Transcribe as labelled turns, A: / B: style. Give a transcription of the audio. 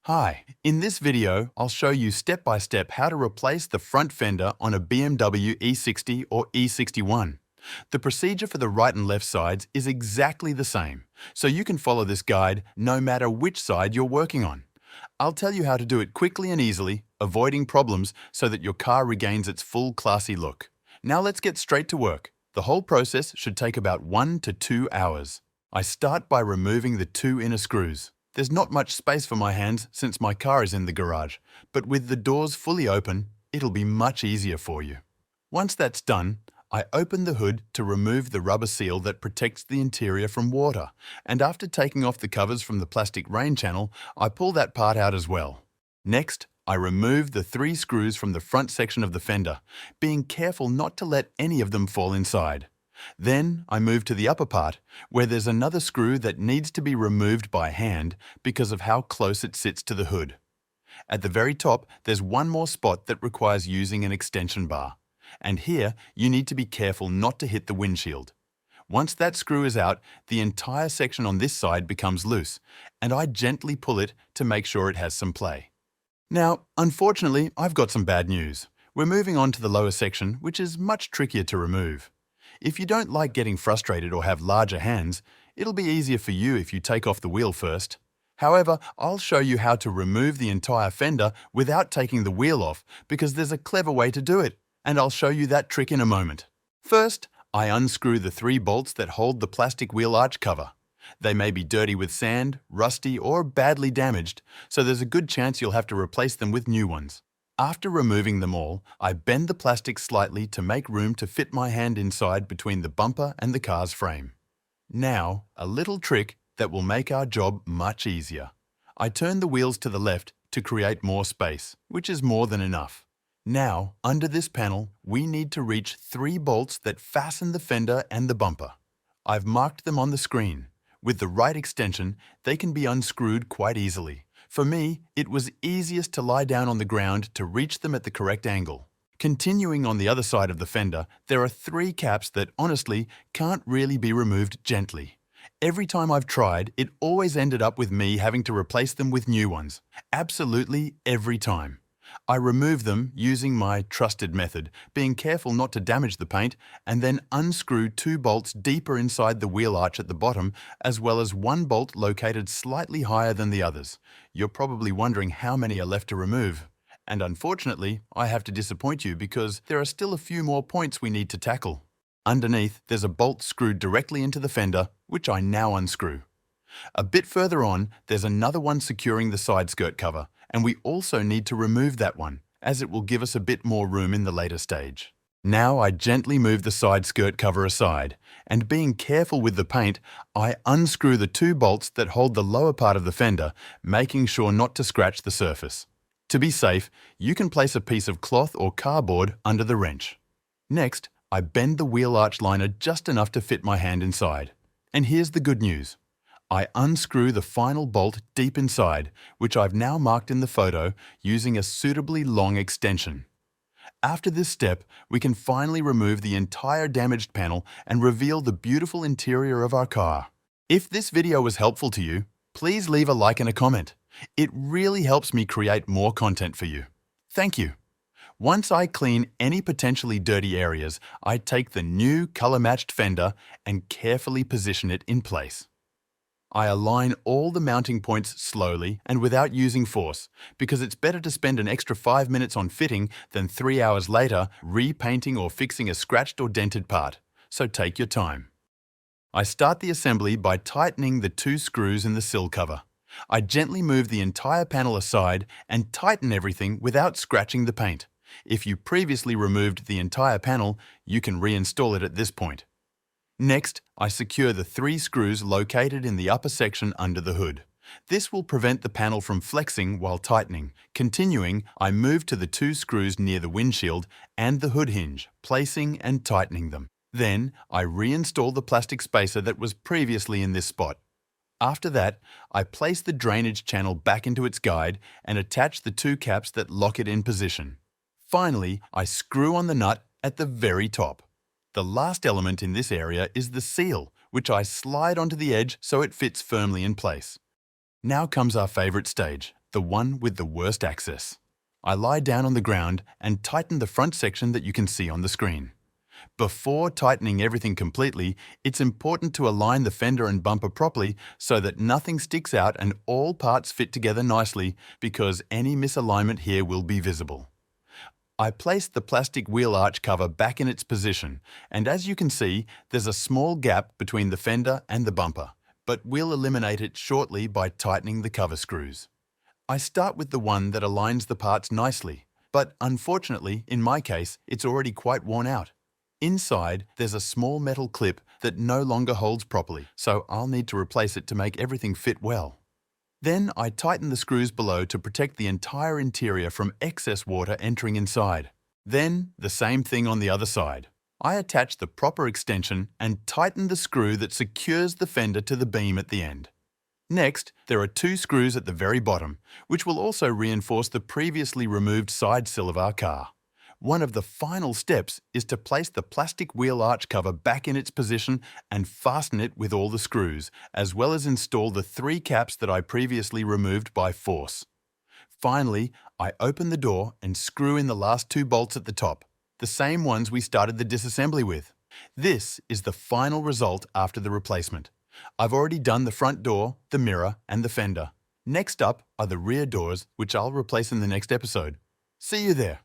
A: Hi, in this video, I'll show you step by step how to replace the front fender on a BMW E60 or E61. The procedure for the right and left sides is exactly the same, so you can follow this guide no matter which side you're working on. I'll tell you how to do it quickly and easily, avoiding problems so that your car regains its full classy look. Now let's get straight to work. The whole process should take about 1 to 2 hours. I start by removing the two inner screws. There's not much space for my hands since my car is in the garage, but with the doors fully open, it'll be much easier for you. Once that's done, I open the hood to remove the rubber seal that protects the interior from water, and after taking off the covers from the plastic rain channel, I pull that part out as well. Next, I remove the 3 screws from the front section of the fender, being careful not to let any of them fall inside. Then I move to the upper part, where there's another screw that needs to be removed by hand because of how close it sits to the hood. At the very top, there's one more spot that requires using an extension bar. And here, you need to be careful not to hit the windshield. Once that screw is out, the entire section on this side becomes loose, and I gently pull it to make sure it has some play. Now, unfortunately, I've got some bad news. We're moving on to the lower section, which is much trickier to remove. If you don't like getting frustrated or have larger hands, it'll be easier for you if you take off the wheel first. However, I'll show you how to remove the entire fender without taking the wheel off because there's a clever way to do it, and I'll show you that trick in a moment. First, I unscrew the 3 bolts that hold the plastic wheel arch cover. They may be dirty with sand, rusty, or badly damaged, so there's a good chance you'll have to replace them with new ones. After removing them all, I bend the plastic slightly to make room to fit my hand inside between the bumper and the car's frame. Now, a little trick that will make our job much easier. I turn the wheels to the left to create more space, which is more than enough. Now, under this panel, we need to reach 3 bolts that fasten the fender and the bumper. I've marked them on the screen. With the right extension, they can be unscrewed quite easily. For me, it was easiest to lie down on the ground to reach them at the correct angle. Continuing on the other side of the fender, there are 3 caps that honestly can't really be removed gently. Every time I've tried, it always ended up with me having to replace them with new ones. Absolutely every time. I remove them using my trusted method, being careful not to damage the paint, and then unscrew 2 bolts deeper inside the wheel arch at the bottom, as well as 1 bolt located slightly higher than the others. You're probably wondering how many are left to remove. And unfortunately, I have to disappoint you because there are still a few more points we need to tackle. Underneath, there's a bolt screwed directly into the fender, which I now unscrew. A bit further on, there's another one securing the side skirt cover, and we also need to remove that one, as it will give us a bit more room in the later stage. Now I gently move the side skirt cover aside, and being careful with the paint, I unscrew the 2 bolts that hold the lower part of the fender, making sure not to scratch the surface. To be safe, you can place a piece of cloth or cardboard under the wrench. Next, I bend the wheel arch liner just enough to fit my hand inside. And here's the good news. I unscrew the final bolt deep inside, which I've now marked in the photo using a suitably long extension. After this step, we can finally remove the entire damaged panel and reveal the beautiful interior of our car. If this video was helpful to you, please leave a like and a comment. It really helps me create more content for you. Thank you. Once I clean any potentially dirty areas, I take the new color-matched fender and carefully position it in place. I align all the mounting points slowly and without using force because it's better to spend an extra 5 minutes on fitting than 3 hours later repainting or fixing a scratched or dented part, so take your time. I start the assembly by tightening the 2 screws in the sill cover. I gently move the entire panel aside and tighten everything without scratching the paint. If you previously removed the entire panel, you can reinstall it at this point. Next, I secure the 3 screws located in the upper section under the hood. This will prevent the panel from flexing while tightening. Continuing, I move to the 2 screws near the windshield and the hood hinge, placing and tightening them. Then, I reinstall the plastic spacer that was previously in this spot. After that, I place the drainage channel back into its guide and attach the 2 caps that lock it in position. Finally, I screw on the nut at the very top. The last element in this area is the seal, which I slide onto the edge so it fits firmly in place. Now comes our favorite stage, the one with the worst access. I lie down on the ground and tighten the front section that you can see on the screen. Before tightening everything completely, it's important to align the fender and bumper properly so that nothing sticks out and all parts fit together nicely, because any misalignment here will be visible. I placed the plastic wheel arch cover back in its position, and as you can see, there's a small gap between the fender and the bumper, but we'll eliminate it shortly by tightening the cover screws. I start with the one that aligns the parts nicely, but unfortunately, in my case, it's already quite worn out. Inside, there's a small metal clip that no longer holds properly, so I'll need to replace it to make everything fit well. Then I tighten the screws below to protect the entire interior from excess water entering inside. Then, the same thing on the other side. I attach the proper extension and tighten the screw that secures the fender to the beam at the end. Next, there are 2 screws at the very bottom, which will also reinforce the previously removed side sill of our car. One of the final steps is to place the plastic wheel arch cover back in its position and fasten it with all the screws, as well as install the 3 caps that I previously removed by force. Finally, I open the door and screw in the last 2 bolts at the top, the same ones we started the disassembly with. This is the final result after the replacement. I've already done the front door, the mirror, and the fender. Next up are the rear doors, which I'll replace in the next episode. See you there.